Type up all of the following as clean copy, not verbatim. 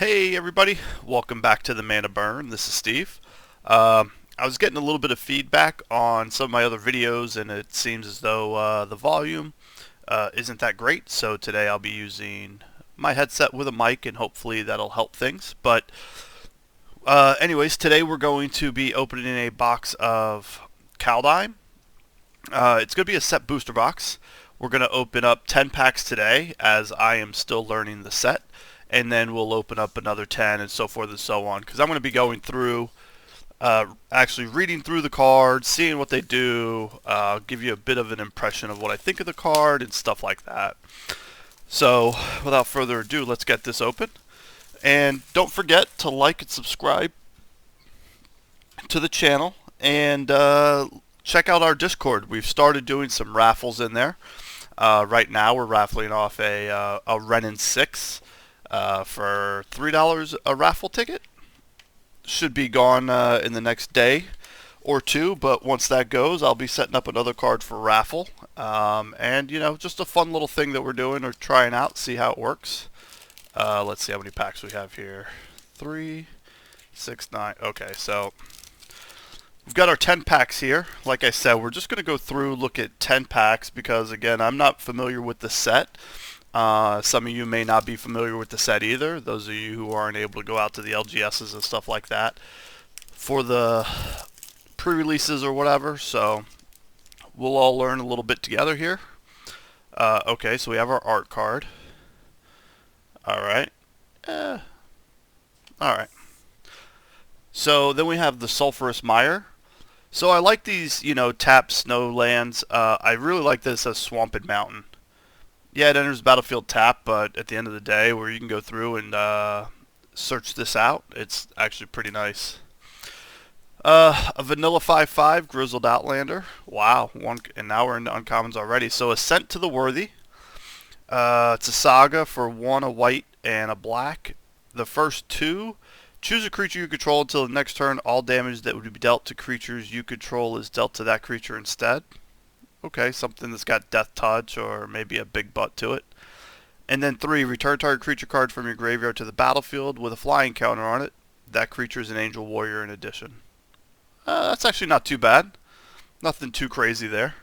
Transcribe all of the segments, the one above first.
Hey everybody, welcome back to the Mana Burn. This is Steve. I was getting a little bit of feedback on some of my other videos, and it seems as though the volume isn't that great. So today I'll be using my headset with a mic, and hopefully that'll help things. But anyways, today we're going to be opening a box of Kaldheim. It's going to be a set booster box. We're going to open up 10 packs today, as I am still learning the set, and then we'll open up another 10 and so forth and so on, because I'm going to be going through, actually reading through the cards, seeing what they do, give you a bit of an impression of what I think of the card and stuff like that. So without further ado, let's get this open. And don't forget to like and subscribe to the channel, and check out our Discord. We've started doing some raffles in there. Right now we're raffling off a Renin 6 for $3 a raffle ticket. Should be gone in the next day or two, but once that goes, I'll be setting up another card for raffle. And, you know, just a fun little thing that we're doing or trying out, see how it works. Let's see how many packs we have here. 3, 6, 9. Okay, so we've got our 10 packs here. Like I said, we're just going to go through, look at 10 packs, because again, I'm not familiar with the set. Some of you may not be familiar with the set either. Those of you who aren't able to go out to the LGSs and stuff like that for the pre-releases or whatever. So we'll all learn a little bit together here. Okay, so we have our art card. Alright. Alright. So then we have the Sulphurous Mire. So I like these, you know, tap snow lands. I really like this as Swamp and Mountain. Yeah, it enters battlefield tap, but at the end of the day, where you can go through and search this out, it's actually pretty nice. A Vanilla 5/5 Grizzled Outlander. Wow, and now we're into uncommons already. So Ascent to the Worthy. It's a saga for 1 a white and a black. The first 2, choose a creature you control until the next turn. All damage that would be dealt to creatures you control is dealt to that creature instead. Okay, something that's got Death Touch or maybe a big butt to it. And then 3, return target creature card from your graveyard to the battlefield with a flying counter on it. That creature is an Angel Warrior in addition. That's actually not too bad. Nothing too crazy there.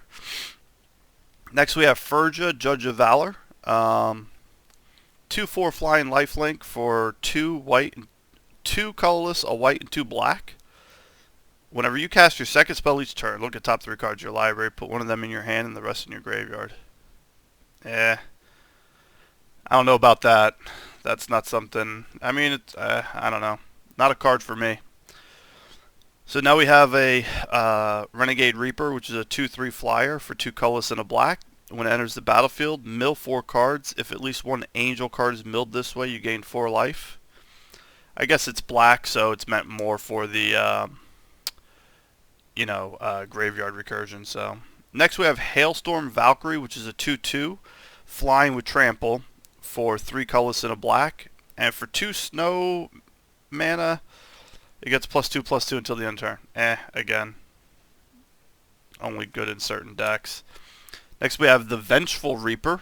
Next we have Ferja, Judge of Valor. 2/4 flying lifelink for 2 white and 2 colorless, a white and 2 black. Whenever you cast your second spell each turn, look at top 3 cards of your library, put one of them in your hand and the rest in your graveyard. I don't know about that. That's not something, I mean, it's, I don't know. Not a card for me. So now we have a Renegade Reaper, which is a 2/3 flyer for 2 colorless and a black. When it enters the battlefield, mill 4 cards. If at least 1 angel card is milled this way, you gain 4 life. I guess it's black, so it's meant more for the graveyard recursion. So next we have Hailstorm Valkyrie, which is a 2/2 flying with trample for 3 colorless and a black, and for 2 snow mana it gets +2/+2 until the end of the turn. Again, only good in certain decks. Next we have the Vengeful Reaper,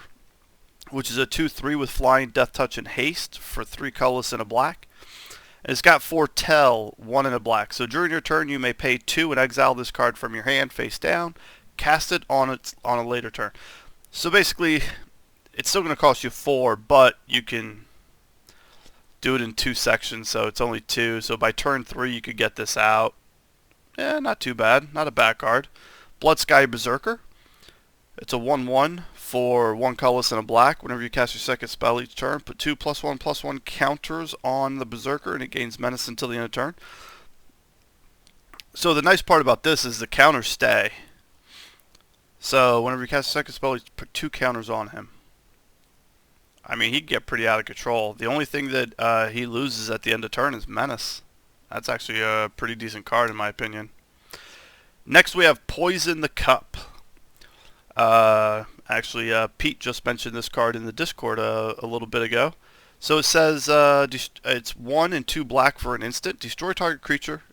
which is a 2/3 with flying, death touch, and haste for 3 colorless and a black. And it's got Foretell, 1 and a black. So during your turn, you may pay 2 and exile this card from your hand face down. Cast it on a later turn. So basically, it's still going to cost you 4, but you can do it in 2 sections, so it's only 2. So by turn 3, you could get this out. Not too bad. Not a bad card. Bloodsky Berserker. It's a 1/1 for 1 colorless and a black. Whenever you cast your second spell each turn, put 2 +1/+1 counters on the Berserker, and it gains menace until the end of the turn. So the nice part about this is the counters stay. So whenever you cast a second spell, you put 2 counters on him. I mean, he'd get pretty out of control. The only thing that he loses at the end of turn is menace. That's actually a pretty decent card in my opinion. Next we have Poison the Cup. Actually, Pete just mentioned this card in the Discord a little bit ago. So it says it's 1 and 2 black for an instant. Destroy target creature.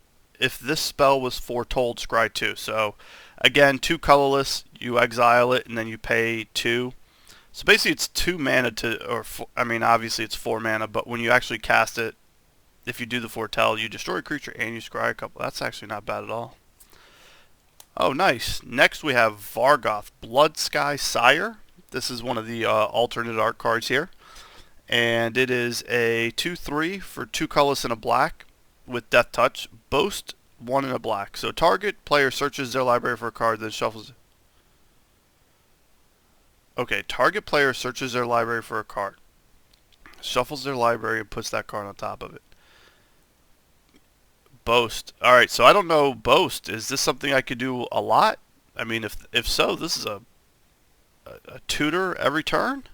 If this spell was foretold, scry 2. So again, 2 colorless. You exile it, and then you pay 2. So basically it's 2 mana to, or I mean obviously it's 4 mana, but when you actually cast it, if you do the foretell, you destroy a creature and you scry a couple. That's actually not bad at all. Oh, nice. Next we have Vargoth, Blood Sky Sire. This is one of the alternate art cards here. And it is a 2/3 for 2 colorless and a black with Death Touch. Boast 1 and a black. So target player searches their library for a card, then shuffles. Okay, target player searches their library for a card, shuffles their library, and puts that card on top of it. Boast. Alright, so I don't know Boast. Is this something I could do a lot? I mean, if so, this is a tutor every turn?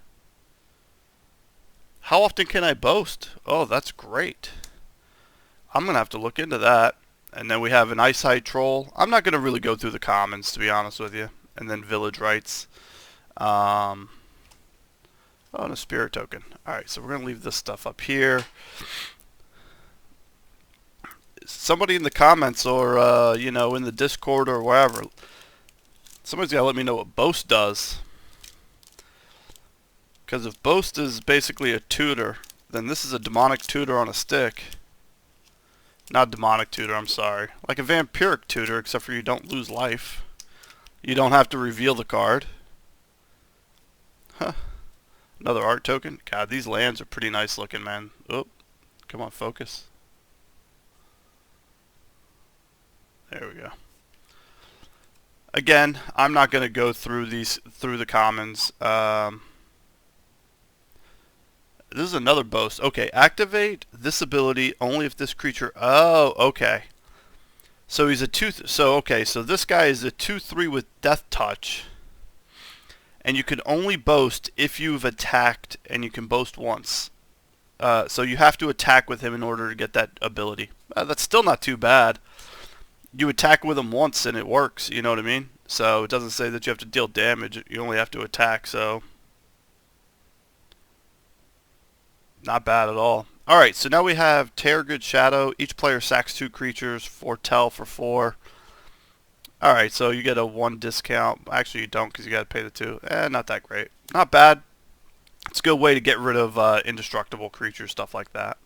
How often can I boast? Oh, that's great. I'm going to have to look into that. And then we have an Eyesight Troll. I'm not going to really go through the commons, to be honest with you. And then Village Rites. Oh, and a Spirit Token. Alright, so we're going to leave this stuff up here. Somebody in the comments or, you know, in the Discord or wherever, somebody's got to let me know what Boast does. Because if Boast is basically a tutor, then this is a demonic tutor on a stick. Not demonic tutor, I'm sorry. Like a vampiric tutor, except for you don't lose life. You don't have to reveal the card. Huh. Another art token. God, these lands are pretty nice looking, man. Oh, come on, focus. There we go. Again, I'm not going to go through the commons. This is another boast. Okay, activate this ability only if this creature. Oh, okay. So he's a 2. So okay, so this guy is a 2/3 with Death Touch, and you can only boast if you've attacked, and you can boast once. So you have to attack with him in order to get that ability. That's still not too bad. You attack with him once and it works. You know what I mean? So it doesn't say that you have to deal damage. You only have to attack. So. Not bad at all. Alright, so now we have Terrorgood Shadow. Each player sacks 2 creatures. Foretell for 4. Alright, so you get a 1 discount. Actually, you don't because you got to pay the 2. Not that great. Not bad. It's a good way to get rid of indestructible creatures, stuff like that.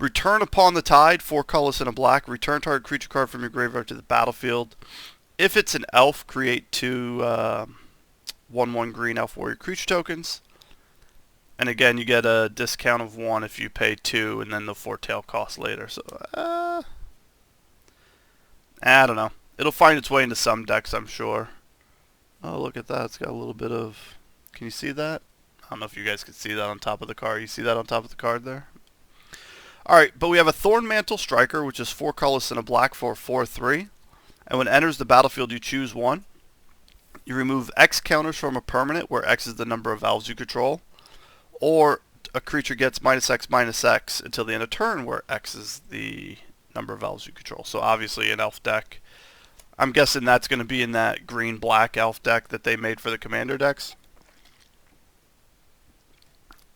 Return Upon the Tide, 4 colorless and a black. Return target creature card from your graveyard to the battlefield. If it's an elf, create 2 1/1 green elf warrior creature tokens. And again, you get a discount of 1 if you pay 2, and then the foretell cost later. So, I don't know. It'll find its way into some decks, I'm sure. Oh, look at that. It's got a little bit of... Can you see that? I don't know if you guys can see that on top of the card. You see that on top of the card there? Alright, but we have a Thornmantle Striker, which is 4 colorless and a black for 4/3. And when it enters the battlefield, you choose 1. You remove X counters from a permanent, where X is the number of elves you control. Or a creature gets -X/-X until the end of turn, where X is the number of elves you control. So obviously an elf deck. I'm guessing that's going to be in that green-black elf deck that they made for the commander decks.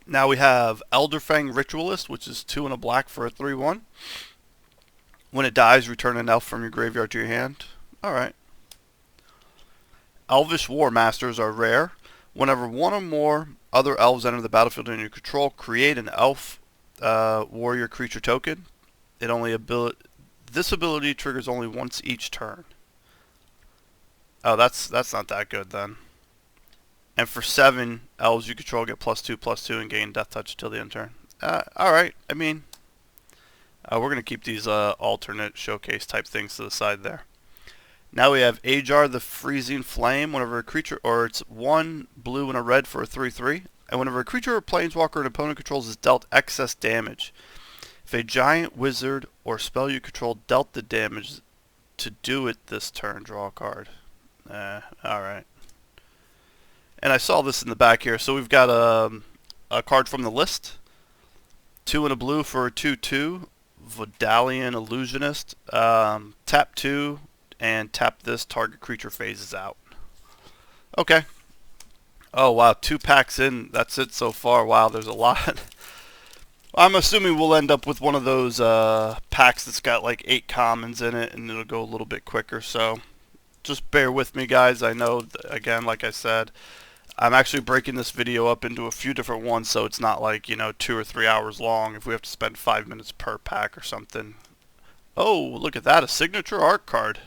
Now we have Elderfang Ritualist, which is 2 and a black for a 3/1. When it dies, return an elf from your graveyard to your hand. Alright. Elvish War Masters are rare. Whenever 1 or more other elves enter the battlefield in your control, create an elf warrior creature token. This ability triggers only once each turn. Oh, that's not that good then. And for 7 elves you control, get +2/+2 and gain Death Touch till the end of turn. Alright, I mean, we're going to keep these alternate showcase type things to the side there. Now we have Ajar the Freezing Flame. Whenever a creature, or it's 1 blue and a red for a 3/3. And whenever a creature or planeswalker an opponent controls is dealt excess damage. If a giant, wizard, or spell you control dealt the damage to do it this turn, draw a card. Alright. And I saw this in the back here. So we've got a card from the list. 2 and a blue for a 2/2. Vodalian Illusionist. Tap 2 and tap this, target creature phases out. Okay. Oh wow, 2 packs in. That's it so far. Wow, there's a lot. I'm assuming we'll end up with one of those packs that's got like 8 commons in it, and it'll go a little bit quicker. So just bear with me, guys. I know, again, like I said, I'm actually breaking this video up into a few different ones, so it's not like, 2 or 3 hours long if we have to spend 5 minutes per pack or something. Oh, look at that, a signature art card.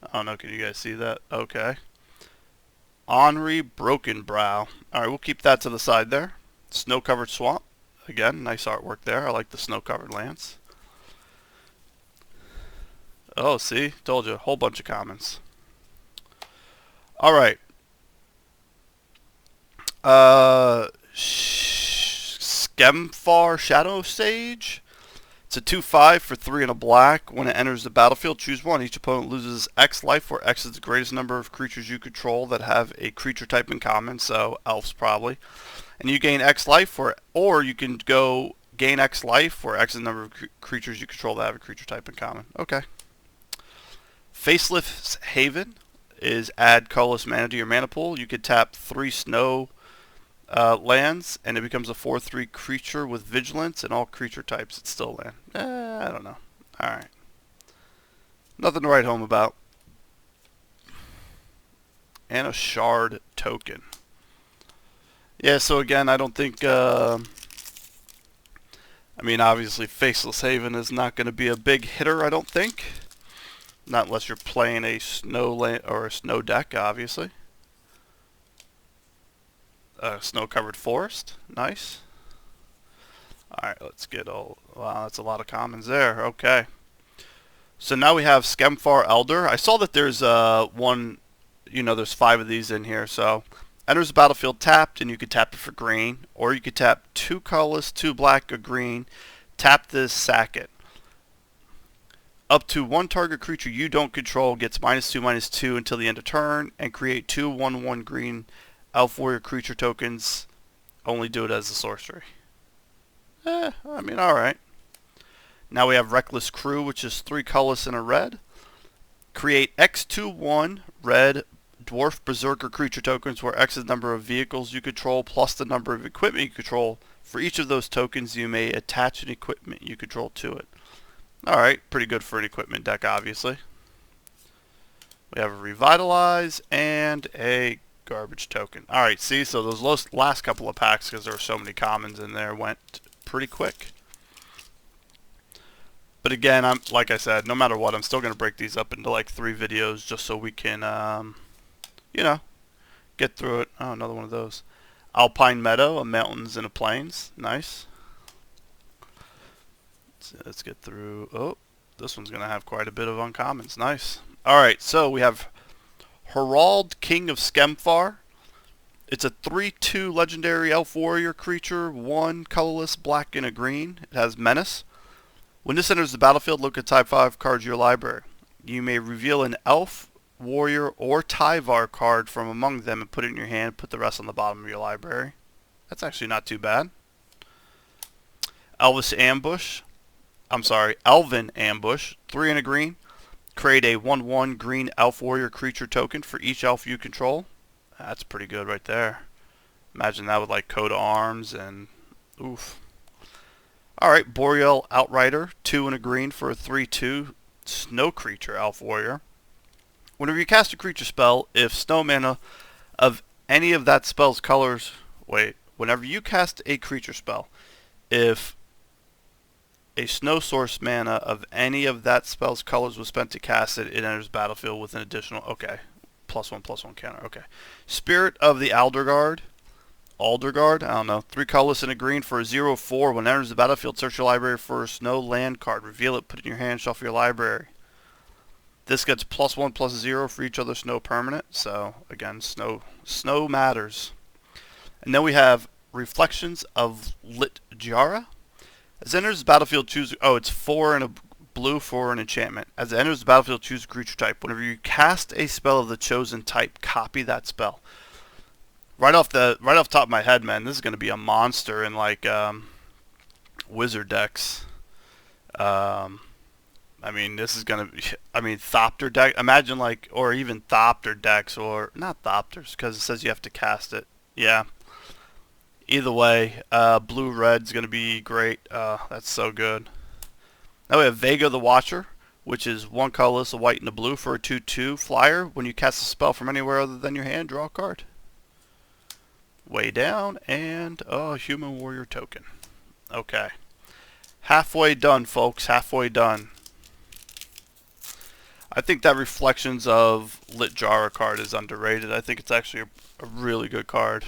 I don't know, can you guys see that? Okay. Henri Broken Brow. Alright, we'll keep that to the side there. Snow-covered swamp. Again, nice artwork there. I like the snow-covered lands. Oh, see? Told you. A whole bunch of commons. Alright. Skemfar Shadow Sage. It's a 2/5 for 3 and a black. When it enters the battlefield, choose one. Each opponent loses X life, where X is the greatest number of creatures you control that have a creature type in common, so elves probably. And you gain X life, or you can go gain X life, where X is the number of creatures you control that have a creature type in common. Okay. Facelift's Haven is add colorless mana to your mana pool. You could tap 3 snow lands, and it becomes a 4/3 creature with vigilance, and all creature types it's still land. I don't know. Alright. Nothing to write home about. And a shard token. Yeah, so again, I don't think, I mean, obviously, Faceless Haven is not going to be a big hitter, I don't think. Not unless you're playing a snow land or a snow deck, obviously. Snow-covered forest. Nice. Alright, let's get all... Wow, that's a lot of commons there. Okay. So now we have Skemfar Elder. I saw that there's one... there's 5 of these in here, so... Enters the battlefield tapped, and you could tap it for green. Or you could tap 2 colorless, 2 black, a green. Tap this, sack it. Up to 1 target creature you don't control gets -2/-2 until the end of turn, and create 2 1/1 green Elf Warrior creature tokens. Only do it as a sorcery. I mean, alright. Now we have Reckless Crew, which is 3 colorless and a red. Create X2/1 red Dwarf Berserker creature tokens, where X is the number of vehicles you control plus the number of equipment you control. For each of those tokens, you may attach an equipment you control to it. Alright, pretty good for an equipment deck, obviously. We have a Revitalize and a garbage token. Alright, see, so those last couple of packs, because there were so many commons in there, went pretty quick. But again, like I said, no matter what, I'm still going to break these up into like 3 videos just so we can, get through it. Oh, another one of those. Alpine Meadow, a mountains and a plains. Nice. Let's get through. Oh, this one's going to have quite a bit of uncommons. Nice. Alright, so we have Herald, King of Skemfar. It's a 3/2 legendary elf warrior creature, 1 colorless, black, and a green. It has menace. When this enters the battlefield, look at type 5 cards in your library. You may reveal an elf, warrior, or Tyvar card from among them and put it in your hand. Put the rest on the bottom of your library. That's actually not too bad. Elven Ambush, 3 and a green. Create a 1/1 green elf warrior creature token for each elf you control. That's pretty good right there. Imagine that with like coat of arms and oof. Alright, Boreal Outrider, 2 and a green for a 3/2 snow creature elf warrior. Whenever you cast a creature spell, if snow mana of any of that spell's colors... Whenever you cast a creature spell, if a snow source mana of any of that spell's colors was spent to cast it, it enters battlefield with an additional... Okay. +1/+1 counter. Okay. Spirit of the Aldergard, I don't know. 3 colorless and a green for a 0/4. When it enters the battlefield, search your library for a snow land card. Reveal it, put it in your hand, shuffle your library. This gets +1/+0 for each other snow permanent. So, again, snow matters. And then we have Reflections of Litjara. As it enters the battlefield, choose... Oh, it's 4 and a blue for an enchantment. As it enters the battlefield, choose a creature type. Whenever you cast a spell of the chosen type, copy that spell. Right off the top of my head, man, this is going to be a monster in like wizard decks. I mean, this is going to be... I mean, Thopter deck. Imagine like... Or even Thopter decks. Or... Not Thopters, because it says you have to cast it. Yeah. Either way, blue-red's going to be great. That's so good. Now we have Vega the Watcher, which is 1 colorless, a white, and a blue for a 2/2 flyer. When you cast a spell from anywhere other than your hand, draw a card. way down, and a human warrior token. Okay. Halfway done, folks. Halfway done. I think that Reflections of Lit Jara card is underrated. I think it's actually a really good card.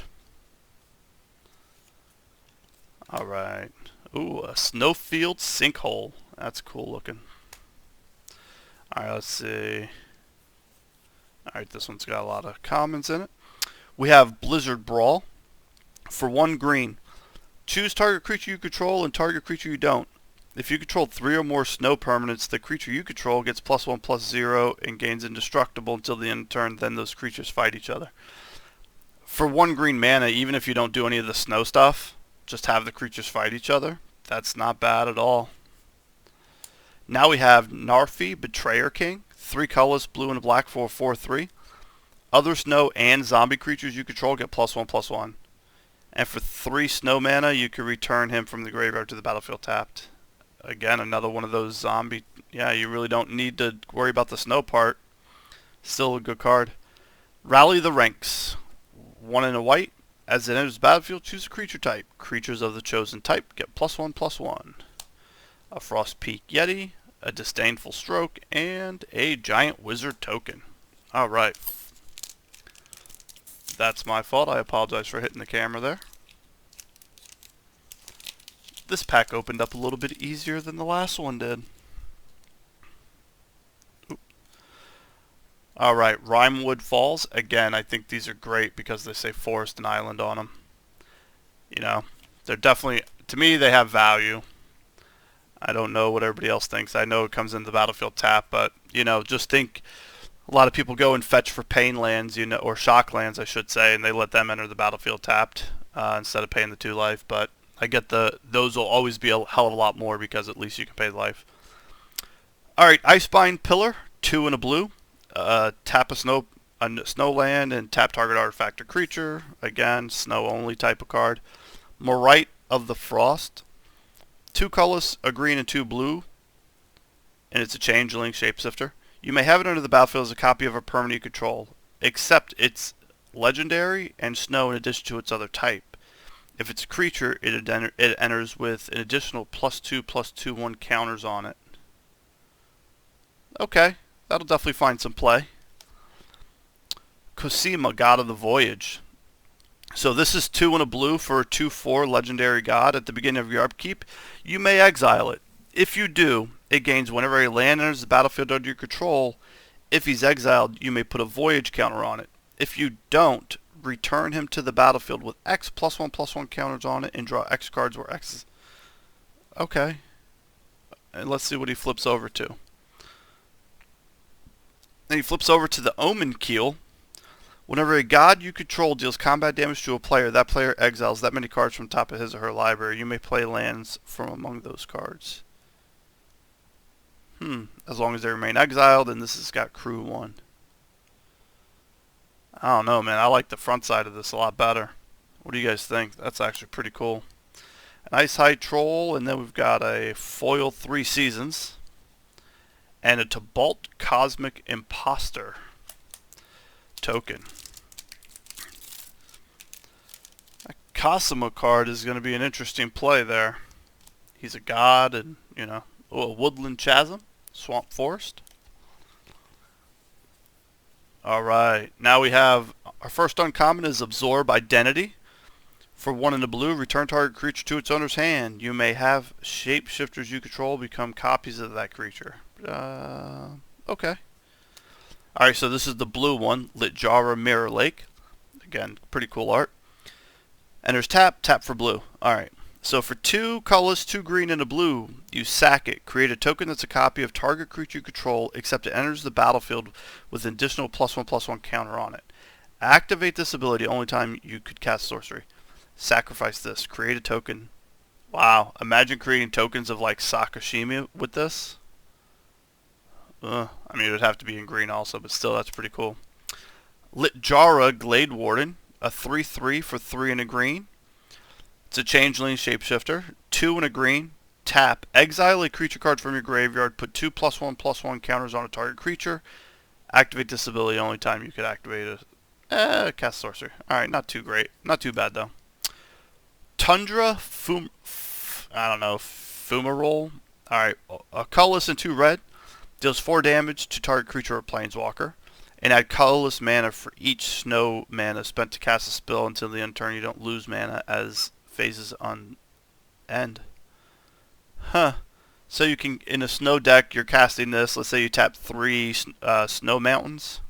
Alright. Ooh, a Snowfield Sinkhole. That's cool looking. Alright, let's see. Alright, this one's got a lot of commons in it. We have Blizzard Brawl. For 1 green, choose target creature you control and target creature you don't. If you control 3 or more snow permanents, the creature you control gets +1/+0 and gains indestructible until the end of turn, then those creatures fight each other. For 1 green mana, even if you don't do any of the snow stuff, just have the creatures fight each other. That's not bad at all. Now we have Narfi, Betrayer King. 3 colors, blue and black for a 4/3. Other snow and zombie creatures you control get +1/+1. And for 3 snow mana, you can return him from the graveyard to the battlefield tapped. Again, another one of those zombie... Yeah, you really don't need to worry about the snow part. Still a good card. Rally the Ranks. 1 and a white. As it enters the battlefield, choose a creature type. Creatures of the chosen type get +1/+1. A Frost Peak Yeti, a Disdainful Stroke, and a Giant Wizard token. Alright. That's my fault. I apologize for hitting the camera there. This pack opened up a little bit easier than the last one did. Alright, Rimewood Falls. Again, I think these are great because they say forest and island on them. You know, they're definitely, to me, they have value. I don't know what everybody else thinks. I know it comes into the battlefield tap, but, you know, just think a lot of people go and fetch for pain lands, you know, or shock lands, I should say, and they let them enter the battlefield tapped instead of paying the 2 life, but I get those will always be a hell of a lot more because at least you can pay the life. Alright, Icebind Pillar, 2 and a blue. Tap a snow land and tap target artifact or creature. Again, snow only type of card. Morite of the Frost. 2 colors, a green and 2 blue. And it's a changeling shapeshifter. You may have it under the battlefield as a copy of a permanent you control, except it's legendary and snow in addition to its other type. If it's a creature, it enters with an additional +2/+2/1 counters on it. Okay, that'll definitely find some play. Cosima, God of the Voyage. So this is 2 and a blue for a 2/4 legendary god. At the beginning of your upkeep, you may exile it. If you do, it gains whenever a land enters the battlefield under your control. If he's exiled, you may put a voyage counter on it. If you don't, return him to the battlefield with X +1/+1 counters on it and draw X cards where X is... Okay. And let's see what he flips over to. Then he flips over to the Omen Keel. Whenever a god you control deals combat damage to a player, that player exiles that many cards from the top of his or her library. You may play lands from among those cards. As long as they remain exiled, and this has got crew 1. I don't know, man. I like the front side of this a lot better. What do you guys think? That's actually pretty cool. An Ice High Troll, and then we've got a Foil 3 Seasons. And a Tobalt Cosmic Imposter token. That Cosima card is going to be an interesting play there. He's a god, and, you know, a Woodland Chasm, Swamp Forest. Alright, now we have our first uncommon is Absorb Identity. For 1 in the blue, return target creature to its owner's hand. You may have shapeshifters you control become copies of that creature. Okay. Alright, so this is the blue one, Litjara Mirror Lake. Again, pretty cool art. And there's tap for blue. Alright, so for 2 colors, 2 green and a blue, you sack it. Create a token that's a copy of target creature you control, except it enters the battlefield with an additional +1/+1 counter on it. Activate this ability only time you could cast sorcery. Sacrifice this. Create a token. Wow, imagine creating tokens of like Sakashima with this. I mean, it would have to be in green also, but still, that's pretty cool. Litjara Glade Warden, a 3/3 for 3 and a green. It's a changeling shapeshifter. 2 and a green. Tap. Exile a creature card from your graveyard. Put 2 +1/+1 counters on a target creature. Activate this ability only time you could activate Cast sorcery. Alright, not too great. Not too bad, though. Tundra I don't know, Fumarole. Alright, a colorless and 2 red. Deals 4 damage to target creature or planeswalker. And add colorless mana for each snow mana spent to cast a spell until the end turn. You don't lose mana as phases on end. Huh. So you can, in a snow deck, you're casting this. Let's say you tap 3 snow mountains.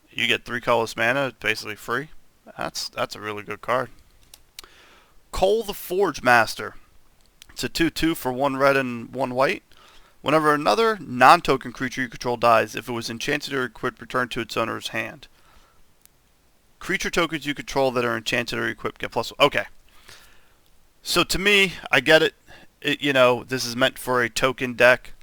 You get 3 colorless mana, basically free. That's a really good card. Cole the Forge Master. It's a 2/2 for 1 red and 1 white. Whenever another non-token creature you control dies, if it was enchanted or equipped, return to its owner's hand. Creature tokens you control that are enchanted or equipped get +1. Okay. So to me, I get it. You know, this is meant for a token deck.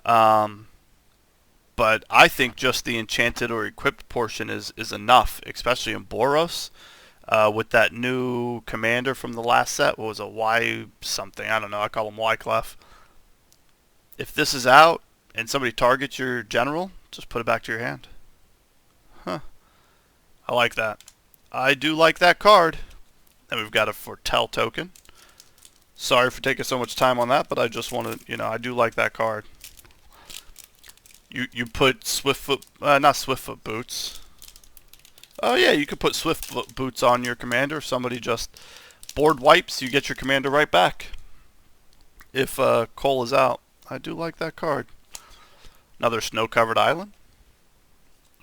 But I think just the enchanted or equipped portion is enough, especially in Boros. With that new commander from the last set. What was it? Y something. I don't know. I call him Wyclef. If this is out and somebody targets your general, just put it back to your hand. Huh. I like that. I do like that card. And we've got a Foretell token. Sorry for taking so much time on that, but I just wanted, you know, I do like that card. You put Swiftfoot, not Swiftfoot boots. Oh yeah, you could put Swiftfoot boots on your commander. If somebody just board wipes, you get your commander right back. If Cole is out. I do like that card. Another snow-covered island.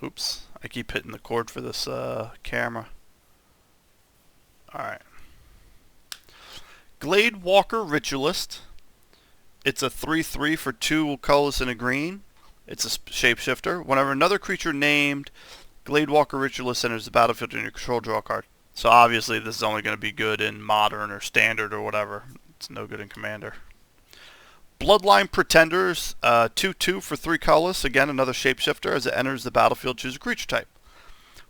Oops, I keep hitting the cord for this camera. Alright. Glade Walker Ritualist. It's a 3/3 for 2 colorless and a green. It's a shapeshifter. Whenever another creature named Glade Walker Ritualist enters the battlefield in your control, draw a card. So obviously this is only going to be good in Modern or Standard or whatever. It's no good in Commander. Bloodline Pretenders, 2/2 for 3 colorless. Again, another shapeshifter. As it enters the battlefield, choose a creature type.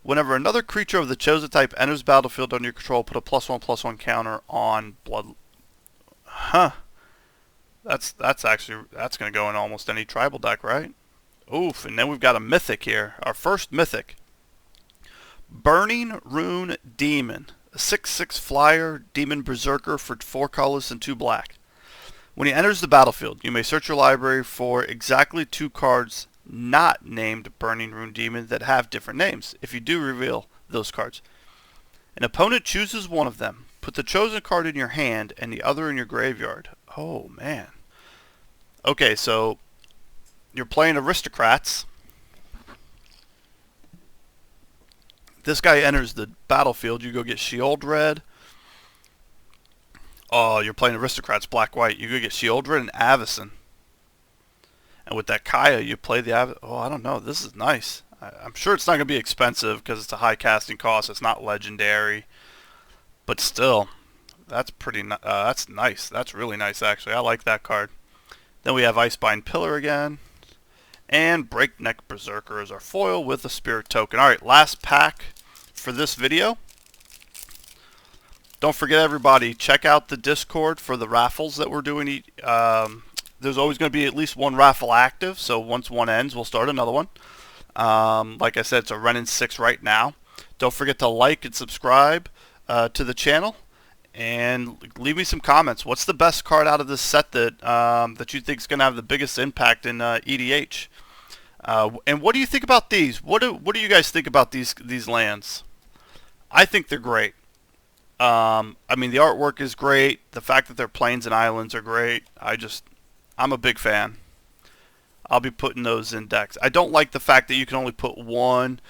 Whenever another creature of the chosen type enters the battlefield under your control, put a +1/+1 counter on Blood. Huh. That's going to go in almost any tribal deck, right? Oof, and then we've got a mythic here. Our first mythic. Burning Rune Demon. A 6/6 flyer, demon berserker for 4 colorless and 2 black. When he enters the battlefield, you may search your library for exactly 2 cards not named Burning Rune Demon that have different names. If you do, reveal those cards. An opponent chooses one of them. Put the chosen card in your hand and the other in your graveyard. Oh, man. Okay, so you're playing Aristocrats. This guy enters the battlefield. You go get Sheoldred. Oh, you're playing Aristocrats, black-white. You go get Sheoldred and Avacyn. And with that Kaya, you play the Avacyn. Oh, I don't know. This is nice. I'm sure it's not going to be expensive because it's a high casting cost. It's not legendary. But still, that's pretty. That's nice. That's really nice, actually. I like that card. Then we have Icebind Pillar again. And Breakneck Berserker is our foil with a Spirit token. Alright, last pack for this video. Don't forget, everybody, check out the Discord for the raffles that we're doing. There's always going to be at least one raffle active, so once one ends, we'll start another one. Like I said, it's a Renin 6 right now. Don't forget to like and subscribe to the channel, and leave me some comments. What's the best card out of this set that that you think is going to have the biggest impact in EDH? And what do you think about these? What do you guys think about these lands? I think they're great. I mean, the artwork is great. The fact that they're plains and islands are great. I'm a big fan. I'll be putting those in decks. I don't like the fact that you can only put one,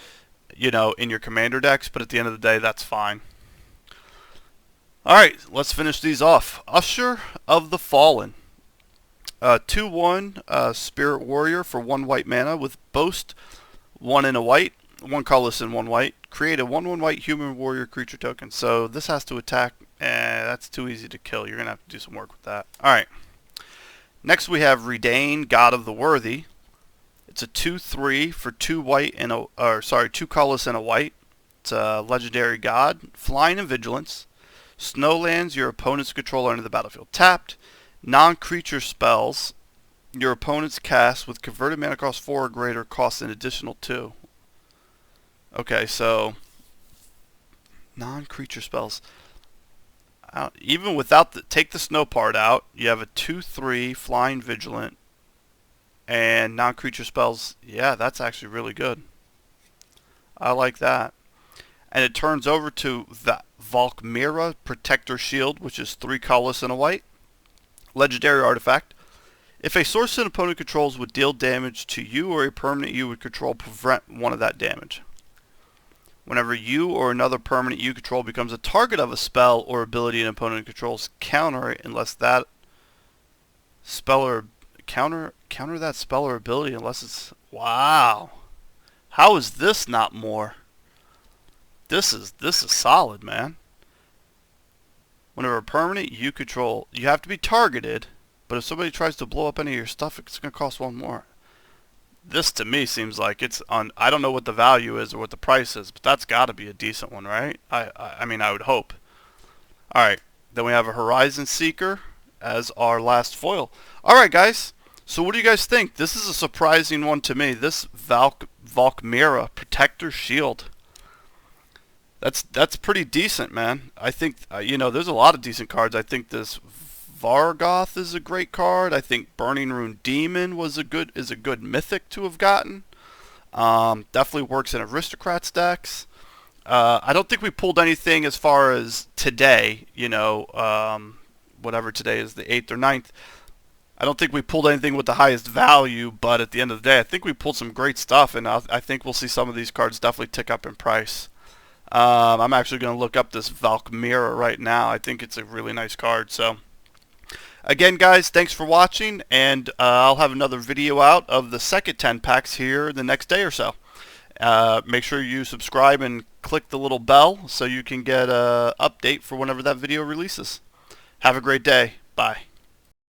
you know, in your commander decks, but at the end of the day, that's fine. Alright, let's finish these off. Usher of the Fallen. 2/1 Spirit Warrior for 1 white mana with Boast, 1 in a white, 1 colorless and 1 white. Create a 1/1 white human warrior creature token. So this has to attack. That's too easy to kill. You're going to have to do some work with that. Alright. Next we have Redain, God of the Worthy. It's a 2/3 for 2 white and 2 colorless and a white. It's a legendary god. Flying and Vigilance. Snowlands your opponent's controller enter the battlefield tapped. Non-creature spells your opponent's cast with converted mana cost 4 or greater cost an additional 2. Okay, so non-creature spells. Even without take the snow part out, you have a 2/3 flying vigilant and non-creature spells. Yeah, that's actually really good. I like that. And it turns over to the Valkmira Protector Shield, which is 3 colorless and a white. Legendary artifact. If a source an opponent controls would deal damage to you or a permanent you would control, prevent one of that damage. Whenever you or another permanent you control becomes a target of a spell or ability an opponent controls, counter it unless that spell or counter that spell or ability unless it's wow. How is this not more? This is solid, man. Whenever a permanent you control, you have to be targeted, but if somebody tries to blow up any of your stuff, it's going to cost 1 more. This to me seems like it's on. I don't know what the value is or what the price is, but that's got to be a decent one, right? I mean, I would hope. All right, then we have a Horizon Seeker as our last foil. All right, guys. So what do you guys think? This is a surprising one to me. This Valkmira Protector Shield. That's pretty decent, man. I think there's a lot of decent cards. I think this Vargoth is a great card. I think Burning Rune Demon is a good mythic to have gotten. Definitely works in Aristocrats decks. I don't think we pulled anything as far as today. Whatever today is, the 8th or 9th. I don't think we pulled anything with the highest value, but at the end of the day, I think we pulled some great stuff, and I think we'll see some of these cards definitely tick up in price. I'm actually going to look up this Valkmira right now. I think it's a really nice card. So, again, guys, thanks for watching, and I'll have another video out of the second 10 packs here the next day or so. Make sure you subscribe and click the little bell so you can get an update for whenever that video releases. Have a great day. Bye.